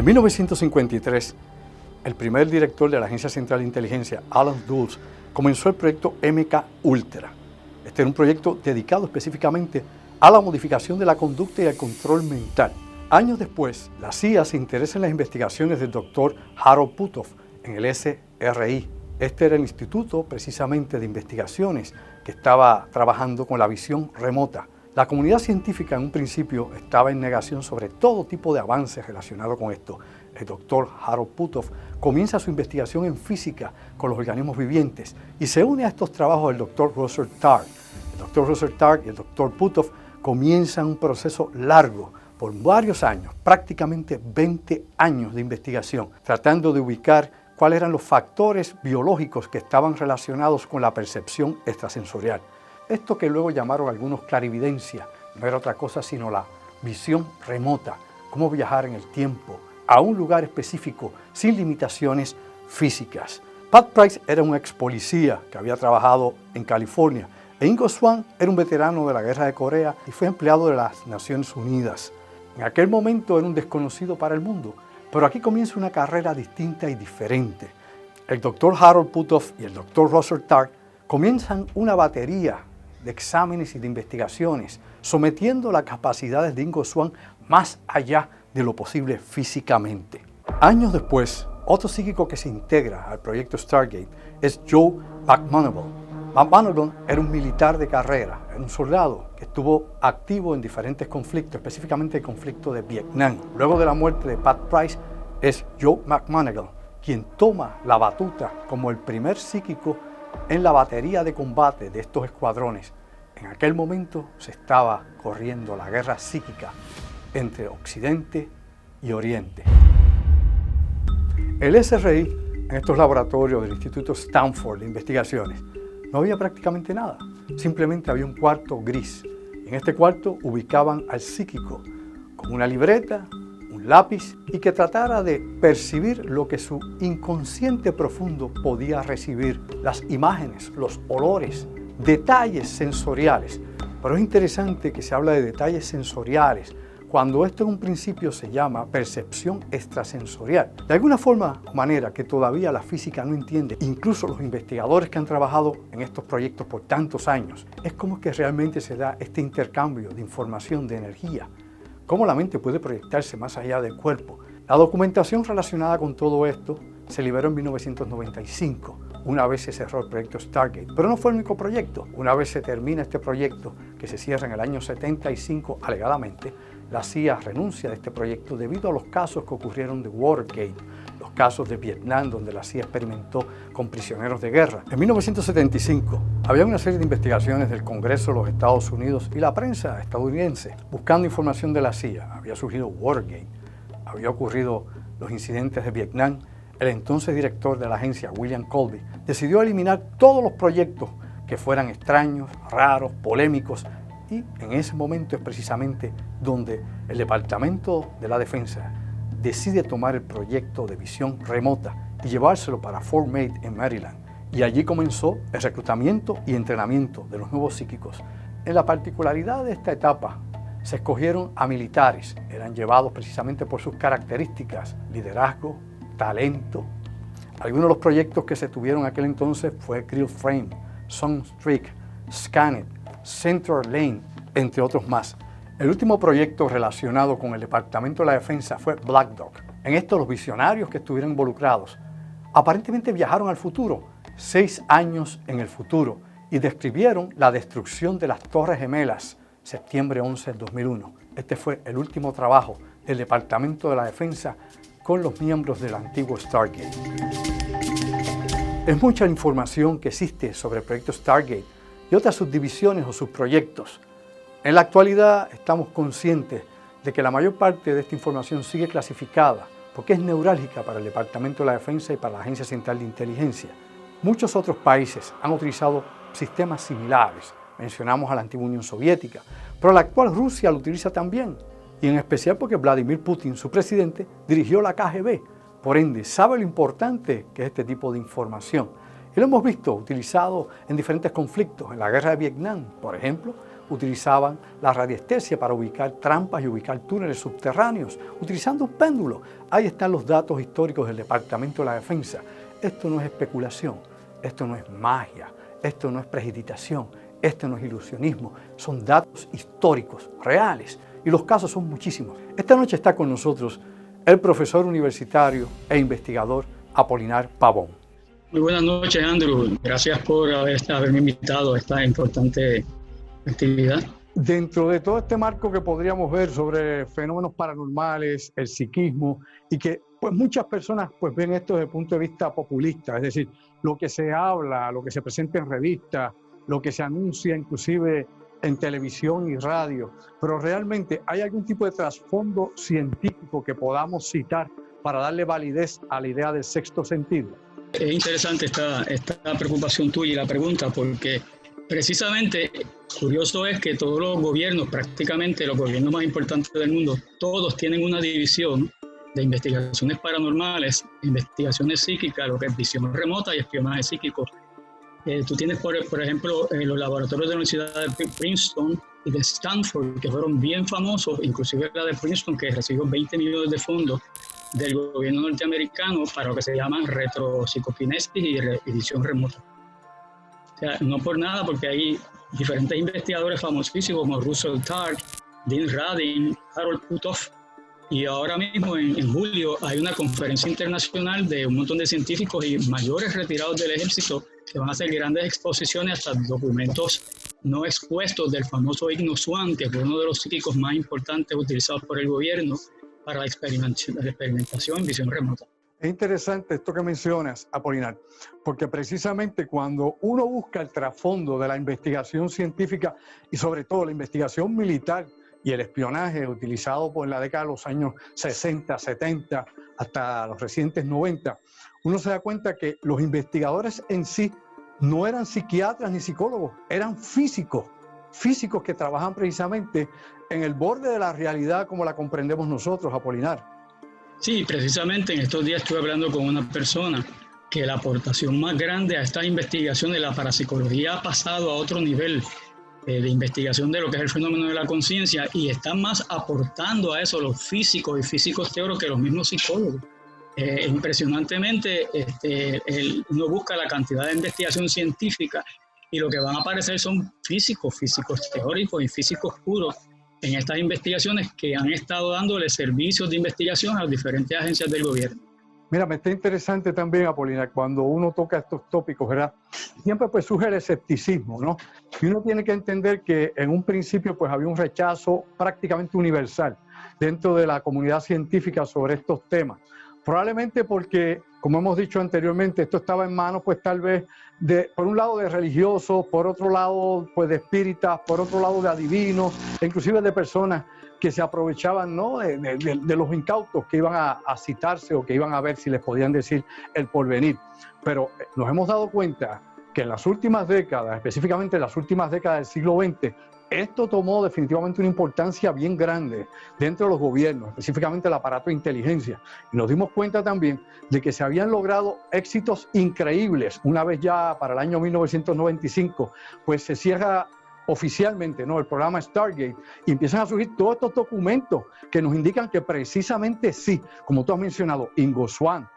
En 1953, el primer director de la Agencia Central de Inteligencia, Alan Dulles, comenzó el proyecto MK Ultra. Este era un proyecto dedicado específicamente a la modificación de la conducta y el control mental. Años después, la CIA se interesa en las investigaciones del doctor Harold Puthoff en el SRI. Este era el instituto precisamente de investigaciones que estaba trabajando con la visión remota. La comunidad científica en un principio estaba en negación sobre todo tipo de avances relacionados con esto. El doctor Harold Puthoff comienza su investigación en física con los organismos vivientes y se une a estos trabajos del doctor Russell Targ. El doctor Russell Targ y el doctor Puthoff comienzan un proceso largo por varios años, prácticamente 20 años de investigación, tratando de ubicar cuáles eran los factores biológicos que estaban relacionados con la percepción extrasensorial. Esto que luego llamaron algunos clarividencia, no era otra cosa sino la visión remota, cómo viajar en el tiempo, a un lugar específico, sin limitaciones físicas. Pat Price era un ex policía que había trabajado en California, e Ingo Swann era un veterano de la Guerra de Corea y fue empleado de las Naciones Unidas. En aquel momento era un desconocido para el mundo, pero aquí comienza una carrera distinta y diferente. El doctor Harold Puthoff y el doctor Russell Targ comienzan una batería de exámenes y de investigaciones, sometiendo las capacidades de Ingo Swann más allá de lo posible físicamente. Años después, otro psíquico que se integra al proyecto Stargate es Joe McMoneagle. McMoneagle era un militar de carrera, era un soldado que estuvo activo en diferentes conflictos, específicamente el conflicto de Vietnam. Luego de la muerte de Pat Price, es Joe McMoneagle quien toma la batuta como el primer psíquico en la batería de combate de estos escuadrones. En aquel momento se estaba corriendo la guerra psíquica entre Occidente y Oriente. El SRI, en estos laboratorios del Instituto Stanford de Investigaciones, no había prácticamente nada. Simplemente había un cuarto gris. En este cuarto ubicaban al psíquico con una libreta, un lápiz y que tratara de percibir lo que su inconsciente profundo podía recibir, las imágenes, los olores, detalles sensoriales. Pero es interesante que se habla de detalles sensoriales cuando esto en un principio se llama percepción extrasensorial. De alguna forma o manera que todavía la física no entiende, incluso los investigadores que han trabajado en estos proyectos por tantos años, es como que realmente se da este intercambio de información, de energía. Cómo la mente puede proyectarse más allá del cuerpo. La documentación relacionada con todo esto se liberó en 1995, una vez se cerró el proyecto Stargate. Pero no fue el único proyecto. Una vez se termina este proyecto, que se cierra en el año 75 alegadamente, la CIA renuncia de este proyecto debido a los casos que ocurrieron de Watergate, los casos de Vietnam, donde la CIA experimentó con prisioneros de guerra. En 1975 había una serie de investigaciones del Congreso de los Estados Unidos y la prensa estadounidense buscando información de la CIA. Había surgido Watergate, había ocurrido los incidentes de Vietnam. El entonces director de la agencia, William Colby, decidió eliminar todos los proyectos que fueran extraños, raros, polémicos, y en ese momento es precisamente donde el Departamento de la Defensa decide tomar el proyecto de visión remota y llevárselo para Fort Meade en Maryland. Y allí comenzó el reclutamiento y entrenamiento de los nuevos psíquicos. En la particularidad de esta etapa, se escogieron a militares, eran llevados precisamente por sus características, liderazgo, talento. Algunos de los proyectos que se tuvieron en aquel entonces fue Creel Frame, Sunstreak, Scanet, Central Lane, entre otros más. El último proyecto relacionado con el Departamento de la Defensa fue Black Dog. En esto los visionarios que estuvieron involucrados aparentemente viajaron al futuro, 6 años en el futuro, y describieron la destrucción de las Torres Gemelas, septiembre 11 del 2001. Este fue el último trabajo del Departamento de la Defensa con los miembros del antiguo Stargate. Es mucha la información que existe sobre el proyecto Stargate y otras subdivisiones o subproyectos. En la actualidad estamos conscientes de que la mayor parte de esta información sigue clasificada porque es neurálgica para el Departamento de la Defensa y para la Agencia Central de Inteligencia. Muchos otros países han utilizado sistemas similares. Mencionamos a la antigua Unión Soviética, pero la actual Rusia lo utiliza también, y en especial porque Vladimir Putin, su presidente, dirigió la KGB. Por ende, sabe lo importante que es este tipo de información. Y lo hemos visto utilizado en diferentes conflictos. En la guerra de Vietnam, por ejemplo, utilizaban la radiestesia para ubicar trampas y ubicar túneles subterráneos, utilizando un péndulo. Ahí están los datos históricos del Departamento de la Defensa. Esto no es especulación, esto no es magia, esto no es prestidigitación, esto no es ilusionismo, son datos históricos, reales, y los casos son muchísimos. Esta noche está con nosotros el profesor universitario e investigador Apolinar Pavón. Muy buenas noches, Andrew. Gracias por haberme invitado a esta importante actividad. Dentro de todo este marco que podríamos ver sobre fenómenos paranormales, el psiquismo, y que pues muchas personas pues ven esto desde el punto de vista populista, es decir, lo que se habla, lo que se presenta en revistas, lo que se anuncia inclusive en televisión y radio, pero realmente hay algún tipo de trasfondo científico que podamos citar para darle validez a la idea del sexto sentido. Es interesante esta preocupación tuya y la pregunta, porque precisamente curioso es que todos los gobiernos, prácticamente los gobiernos más importantes del mundo, todos tienen una división de investigaciones paranormales, investigaciones psíquicas, lo que es visión remota y espionaje psíquico. Tú tienes, por ejemplo, los laboratorios de la Universidad de Princeton y de Stanford, que fueron bien famosos, inclusive la de Princeton, que recibió 20 millones de fondos del gobierno norteamericano para lo que se llama retropsicoquinesis y visión remota. O sea, no por nada, porque hay diferentes investigadores famosísimos como Russell Targ, Dean Radin, Harold Puthoff, y ahora mismo en julio hay una conferencia internacional de un montón de científicos y mayores retirados del ejército que van a hacer grandes exposiciones hasta documentos no expuestos del famoso Igno Swan, que fue uno de los psíquicos más importantes utilizados por el gobierno para la experimentación en visión remota. Es interesante esto que mencionas, Apolinar, porque precisamente cuando uno busca el trasfondo de la investigación científica y sobre todo la investigación militar y el espionaje utilizado por la década de los años 60, 70 hasta los recientes 90, uno se da cuenta que los investigadores en sí no eran psiquiatras ni psicólogos, eran físicos que trabajan precisamente en el borde de la realidad como la comprendemos nosotros, Apolinar. Sí, precisamente en estos días estuve hablando con una persona que la aportación más grande a esta investigación de la parapsicología ha pasado a otro nivel de investigación de lo que es el fenómeno de la conciencia, y están más aportando a eso los físicos y físicos teóricos que los mismos psicólogos. Impresionantemente, uno busca la cantidad de investigación científica y lo que van a aparecer son físicos teóricos y físicos puros en estas investigaciones que han estado dándole servicios de investigación a las diferentes agencias del gobierno. Mira, me está interesante también, Apolinar, cuando uno toca estos tópicos, ¿verdad? Siempre pues surge el escepticismo, ¿no? Y uno tiene que entender que en un principio pues había un rechazo prácticamente universal dentro de la comunidad científica sobre estos temas. Probablemente porque, como hemos dicho anteriormente, esto estaba en manos pues tal vez por un lado de religiosos, por otro lado pues de espíritas, por otro lado de adivinos, e inclusive de personas que se aprovechaban, ¿no?, de los incautos que iban a citarse o que iban a ver si les podían decir el porvenir. Pero nos hemos dado cuenta que en las últimas décadas, específicamente en las últimas décadas del siglo XX, esto tomó definitivamente una importancia bien grande dentro de los gobiernos, específicamente el aparato de inteligencia. Y nos dimos cuenta también de que se habían logrado éxitos increíbles. Una vez ya para el año 1995, pues se cierra oficialmente, ¿no?, el programa Stargate, y empiezan a surgir todos estos documentos que nos indican que precisamente sí, como tú has mencionado, Ingo Swann,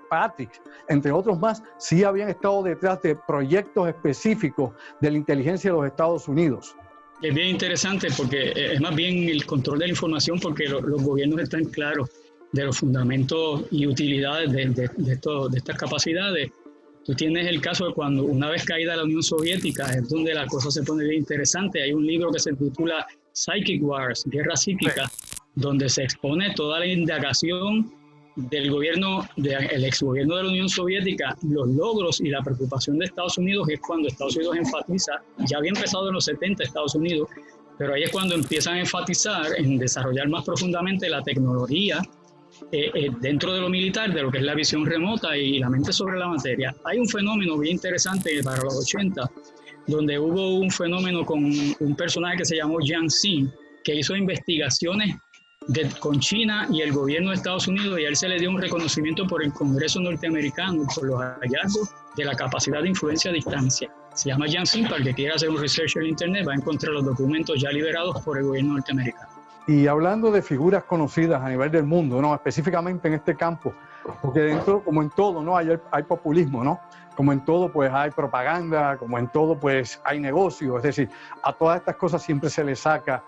Patrick, entre otros más, sí habían estado detrás de proyectos específicos de la inteligencia de los Estados Unidos. Es bien interesante porque es más bien el control de la información, porque los gobiernos están claros de los fundamentos y utilidades de estas capacidades. Tú tienes el caso de cuando una vez caída la Unión Soviética, es donde la cosa se pone bien interesante. Hay un libro que se titula Psychic Wars, Guerra Psíquica, donde se expone toda la indagación del gobierno, del exgobierno de la Unión Soviética, los logros y la preocupación de Estados Unidos, es cuando Estados Unidos enfatiza, ya había empezado en los 70 Estados Unidos, pero ahí es cuando empiezan a enfatizar en desarrollar más profundamente la tecnología dentro de lo militar, de lo que es la visión remota y la mente sobre la materia. Hay un fenómeno bien interesante para los 80, donde hubo un fenómeno con un personaje que se llamó Jiang Xing, que hizo investigaciones con China y el gobierno de Estados Unidos, y a él se le dio un reconocimiento por el Congreso norteamericano por los hallazgos de la capacidad de influencia a distancia. se llama Jan Simpa, el que quiera hacer un research en internet va a encontrar los documentos ya liberados por el gobierno norteamericano. Y hablando de figuras conocidas a nivel del mundo, ¿no? Específicamente en este campo, porque dentro, como en todo, ¿no? hay populismo, ¿no? Como en todo, pues hay propaganda, como en todo, pues hay negocio, es decir, a todas estas cosas siempre se le saca,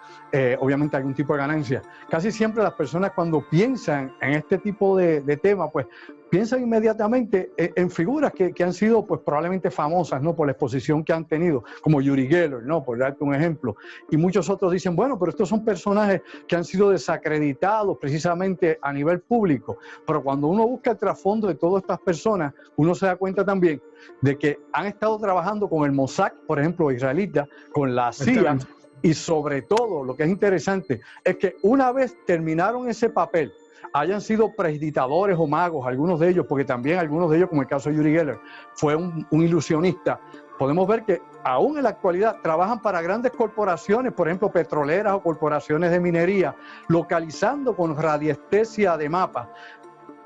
obviamente, algún tipo de ganancia. Casi siempre las personas cuando piensan en este tipo de temas, pues piensan inmediatamente en figuras que han sido, pues probablemente famosas, ¿no? Por la exposición que han tenido, como Uri Geller, ¿no? Por darte un ejemplo. Y muchos otros dicen, bueno, pero estos son personajes que han sido desacreditados precisamente a nivel público. Pero cuando uno busca el trasfondo de todas estas personas, uno se da cuenta también de que han estado trabajando con el Mossad, por ejemplo, israelita, con la CIA, y sobre todo, lo que es interesante, es que una vez terminaron ese papel, hayan sido prestidigitadores o magos, algunos de ellos, porque también algunos de ellos, como el caso de Uri Geller, fue un ilusionista. Podemos ver que aún en la actualidad trabajan para grandes corporaciones, por ejemplo, petroleras o corporaciones de minería, localizando con radiestesia de mapa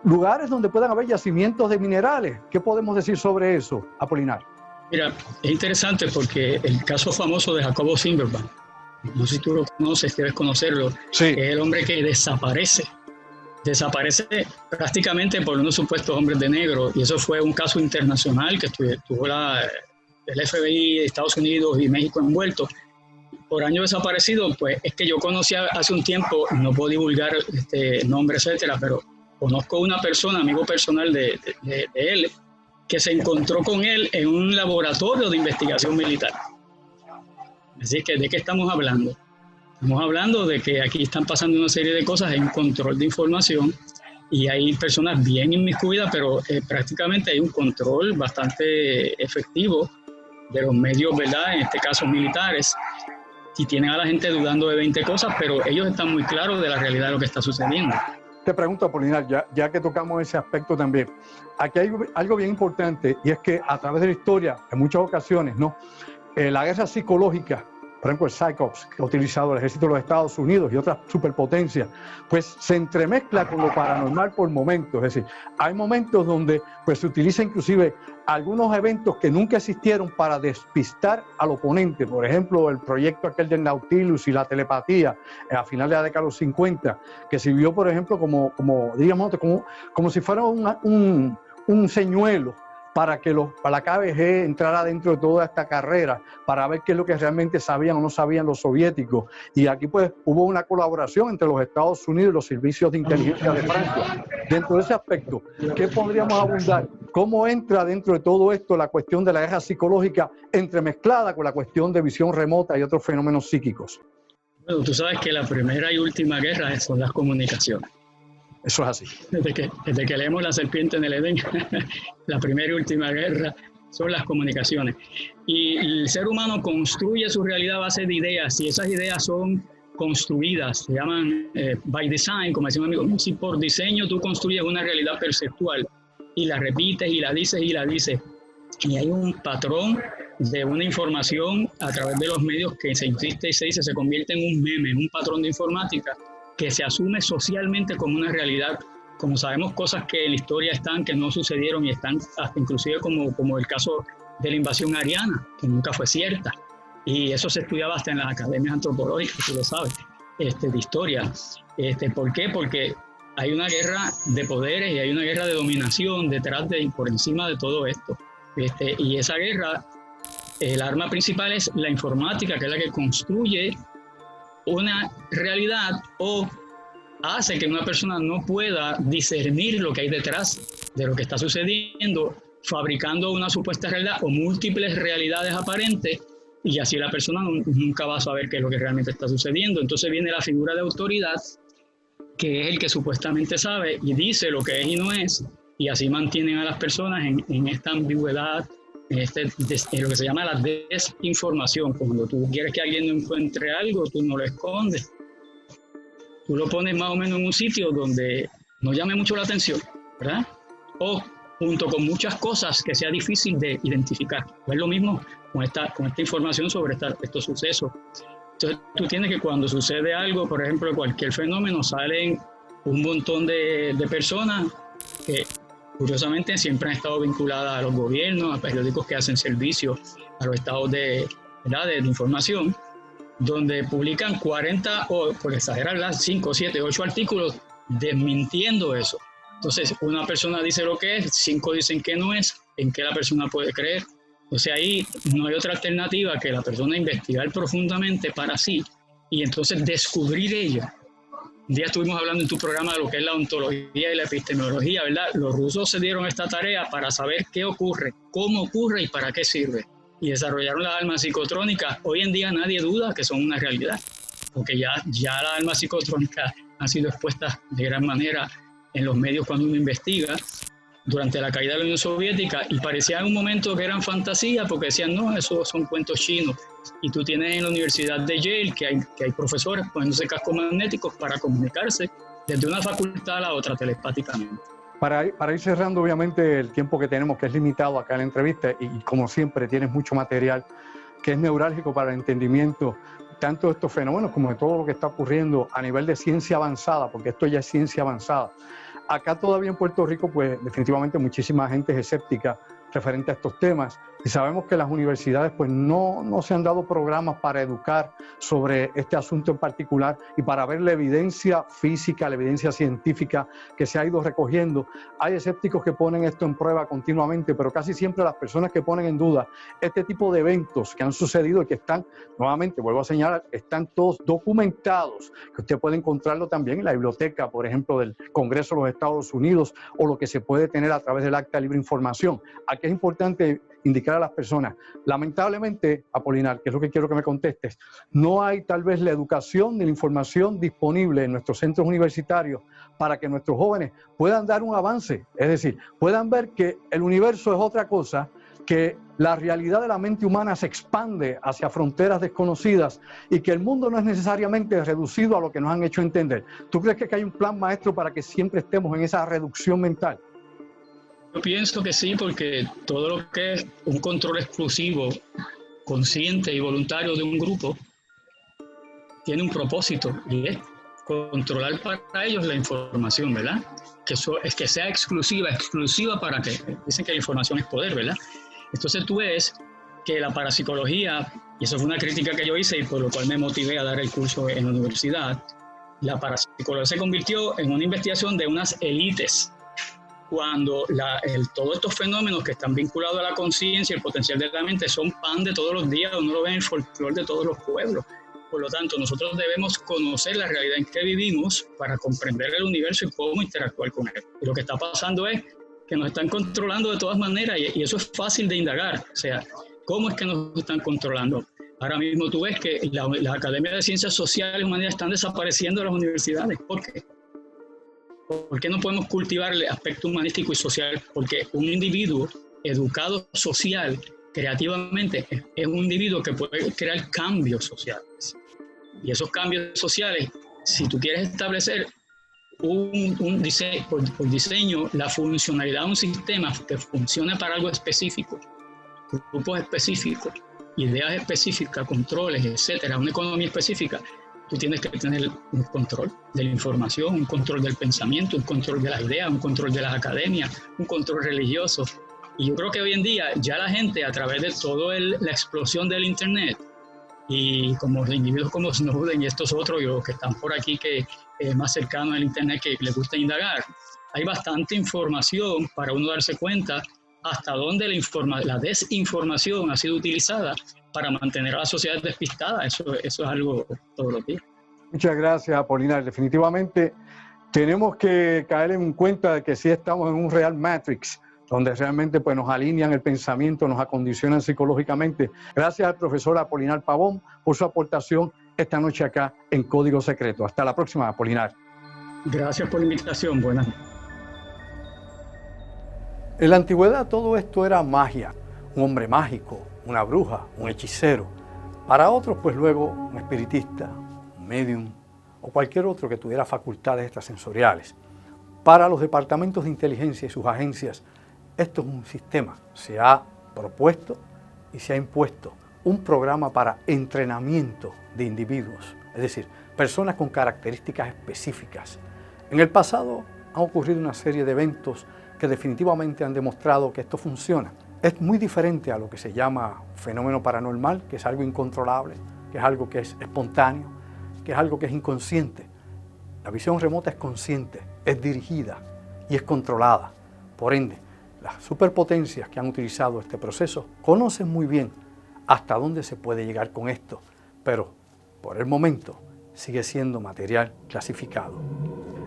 lugares donde puedan haber yacimientos de minerales. ¿Qué podemos decir sobre eso, Apolinar? Mira, es interesante porque el caso famoso de Jacobo Zimmerman, no sé si tú lo conoces, debes conocerlo, sí. Es el hombre que desaparece prácticamente por unos supuestos hombres de negro, y eso fue un caso internacional que tuvo el FBI de Estados Unidos y México envueltos. Por años desaparecido, pues es que yo conocí hace un tiempo, no puedo divulgar nombres, etcétera, pero conozco una persona, amigo personal de él, que se encontró con él en un laboratorio de investigación militar. Así que, ¿de qué estamos hablando? Estamos hablando de que aquí están pasando una serie de cosas, hay un control de información y hay personas bien inmiscuidas, pero prácticamente hay un control bastante efectivo de los medios, ¿verdad? En este caso militares, y tienen a la gente dudando de 20 cosas, pero ellos están muy claros de la realidad de lo que está sucediendo. Te pregunto, Apolinar, ya que tocamos ese aspecto también, aquí hay algo bien importante, y es que a través de la historia, en muchas ocasiones, ¿no? La guerra psicológica, por ejemplo el PSYOPS que ha utilizado el ejército de los Estados Unidos y otras superpotencias, pues se entremezcla con lo paranormal por momentos. Es decir, hay momentos donde pues se utiliza inclusive algunos eventos que nunca existieron para despistar al oponente. Por ejemplo, el proyecto aquel del Nautilus y la telepatía a finales de la década de los 50, que sirvió, por ejemplo, como si fuera un señuelo para que la KGB entrara dentro de toda esta carrera, para ver qué es lo que realmente sabían o no sabían los soviéticos. Y aquí pues hubo una colaboración entre los Estados Unidos y los servicios de inteligencia de Francia. Dentro de ese aspecto, ¿qué podríamos abundar? ¿Cómo entra dentro de todo esto la cuestión de la guerra psicológica entremezclada con la cuestión de visión remota y otros fenómenos psíquicos? Bueno, tú sabes que la primera y última guerra son las comunicaciones. Eso es así. Desde que leemos La serpiente en el Edén, la primera y última guerra son las comunicaciones. Y el ser humano construye su realidad a base de ideas, y esas ideas son construidas, se llaman by design, como decía un amigo. Si por diseño tú construyes una realidad perceptual y la repites y la dices y la dices, y hay un patrón de una información a través de los medios que se insiste y se dice, se convierte en un meme, en un patrón de informática que se asume socialmente como una realidad. Como sabemos, cosas que en la historia están, que no sucedieron y están hasta inclusive como el caso de la invasión ariana, que nunca fue cierta. Y eso se estudiaba hasta en las academias antropológicas, tú lo sabes, de historia. ¿Por qué? Porque hay una guerra de poderes y hay una guerra de dominación detrás y por encima de todo esto. Y esa guerra, el arma principal es la informática, que es la que construye una realidad o hace que una persona no pueda discernir lo que hay detrás de lo que está sucediendo, fabricando una supuesta realidad o múltiples realidades aparentes, y así la persona nunca va a saber qué es lo que realmente está sucediendo. Entonces viene la figura de autoridad, que es el que supuestamente sabe y dice lo que es y no es, y así mantienen a las personas en esta ambigüedad, en lo que se llama la desinformación. Cuando tú quieres que alguien no encuentre algo, tú no lo escondes. Tú lo pones más o menos en un sitio donde no llame mucho la atención, ¿verdad? O junto con muchas cosas que sea difícil de identificar. Es lo mismo con esta información sobre estos sucesos. Entonces tú tienes que, cuando sucede algo, por ejemplo, cualquier fenómeno, salen un montón de personas que curiosamente siempre han estado vinculadas a los gobiernos, a periódicos que hacen servicio a los estados de información, donde publican 40 o, por exagerar, 5, 7, 8 artículos desmintiendo eso. Entonces, una persona dice lo que es, 5 dicen que no es, en qué la persona puede creer. Entonces, ahí no hay otra alternativa que la persona investigar profundamente para sí y entonces descubrir ella. Un día estuvimos hablando en tu programa de lo que es la ontología y la epistemología, ¿verdad? Los rusos se dieron esta tarea para saber qué ocurre, cómo ocurre y para qué sirve. Y desarrollaron las armas psicotrónicas. Hoy en día nadie duda que son una realidad, porque ya las armas psicotrónicas han sido expuestas de gran manera en los medios cuando uno investiga durante la caída de la Unión Soviética, y parecía en un momento que eran fantasía porque decían, no, esos son cuentos chinos. Y tú tienes en la Universidad de Yale que hay profesores poniéndose cascos magnéticos para comunicarse desde una facultad a la otra telepáticamente. Para ir cerrando, obviamente, el tiempo que tenemos, que es limitado acá en la entrevista, y como siempre tienes mucho material que es neurálgico para el entendimiento tanto de estos fenómenos como de todo lo que está ocurriendo a nivel de ciencia avanzada, porque esto ya es ciencia avanzada. Acá todavía en Puerto Rico, pues definitivamente muchísima gente es escéptica referente a estos temas, y sabemos que las universidades pues no se han dado programas para educar sobre este asunto en particular y para ver la evidencia física, la evidencia científica que se ha ido recogiendo. Hay escépticos que ponen esto en prueba continuamente, pero casi siempre las personas que ponen en duda este tipo de eventos que han sucedido y que están, nuevamente vuelvo a señalar, están todos documentados, que usted puede encontrarlo también en la biblioteca, por ejemplo, del Congreso de los Estados Unidos, o lo que se puede tener a través del Acta de Libre Información. Aquí es importante indicar a las personas, lamentablemente, Apolinar, que es lo que quiero que me contestes, no hay tal vez la educación ni la información disponible en nuestros centros universitarios para que nuestros jóvenes puedan dar un avance, es decir, puedan ver que el universo es otra cosa, que la realidad de la mente humana se expande hacia fronteras desconocidas y que el mundo no es necesariamente reducido a lo que nos han hecho entender. ¿Tú crees que hay un plan maestro para que siempre estemos en esa reducción mental? Yo pienso que sí, porque todo lo que es un control exclusivo, consciente y voluntario de un grupo, tiene un propósito, y es controlar para ellos la información, ¿verdad? Que eso es que sea exclusiva para que, dicen que la información es poder, ¿verdad? Entonces tú ves que la parapsicología, y eso fue una crítica que yo hice y por lo cual me motivé a dar el curso en la universidad, la parapsicología se convirtió en una investigación de unas élites, cuando todos estos fenómenos que están vinculados a la conciencia y el potencial de la mente son pan de todos los días, uno lo ve en el folclore de todos los pueblos. Por lo tanto, nosotros debemos conocer la realidad en que vivimos para comprender el universo y cómo interactuar con él. Y lo que está pasando es que nos están controlando de todas maneras, y eso es fácil de indagar. O sea, ¿cómo es que nos están controlando? Ahora mismo tú ves que las academias de ciencias sociales y humanidades están desapareciendo de las universidades. ¿Por qué? ¿Por qué no podemos cultivar el aspecto humanístico y social? Porque un individuo educado social, creativamente, es un individuo que puede crear cambios sociales. Y esos cambios sociales, si tú quieres establecer por diseño, la funcionalidad de un sistema que funcione para algo específico, grupos específicos, ideas específicas, controles, etcétera, una economía específica, tú tienes que tener un control de la información, un control del pensamiento, un control de las ideas, un control de las academias, un control religioso. Y yo creo que hoy en día ya la gente, a través de toda la explosión del Internet, y como individuos como Snowden y estos otros, y los que están por aquí, que más cercanos al Internet, que les gusta indagar, hay bastante información para uno darse cuenta hasta dónde la desinformación ha sido utilizada para mantener a la sociedad despistada. Eso es algo todos los días. Muchas gracias, Apolinar. Definitivamente tenemos que caer en cuenta de que sí estamos en un real Matrix, donde realmente pues, nos alinean el pensamiento, nos acondicionan psicológicamente. Gracias al profesor Apolinar Pavón por su aportación esta noche acá en Código Secreto. Hasta la próxima, Apolinar. Gracias por la invitación. Buenas noches. En la antigüedad todo esto era magia, un hombre mágico, una bruja, un hechicero. Para otros, pues luego un espiritista, un medium o cualquier otro que tuviera facultades extrasensoriales. Para los departamentos de inteligencia y sus agencias, esto es un sistema. Se ha propuesto y se ha impuesto un programa para entrenamiento de individuos, es decir, personas con características específicas. En el pasado han ocurrido una serie de eventos que definitivamente han demostrado que esto funciona. Es muy diferente a lo que se llama fenómeno paranormal, que es algo incontrolable, que es algo que es espontáneo, que es algo que es inconsciente. La visión remota es consciente, es dirigida y es controlada. Por ende, las superpotencias que han utilizado este proceso conocen muy bien hasta dónde se puede llegar con esto, pero por el momento sigue siendo material clasificado.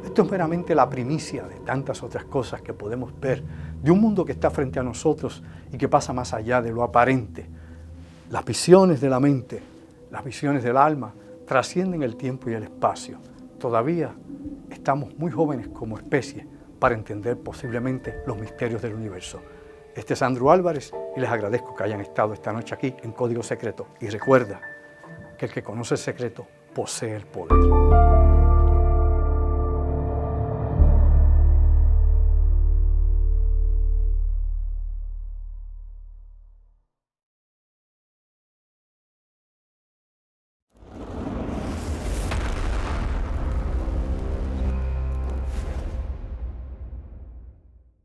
Esto es meramente la primicia de tantas otras cosas que podemos ver, de un mundo que está frente a nosotros y que pasa más allá de lo aparente. Las visiones de la mente, las visiones del alma, trascienden el tiempo y el espacio. Todavía estamos muy jóvenes como especie para entender posiblemente los misterios del universo. Este es Andrew Álvarez y les agradezco que hayan estado esta noche aquí en Código Secreto. Y recuerda que el que conoce el secreto posee el poder.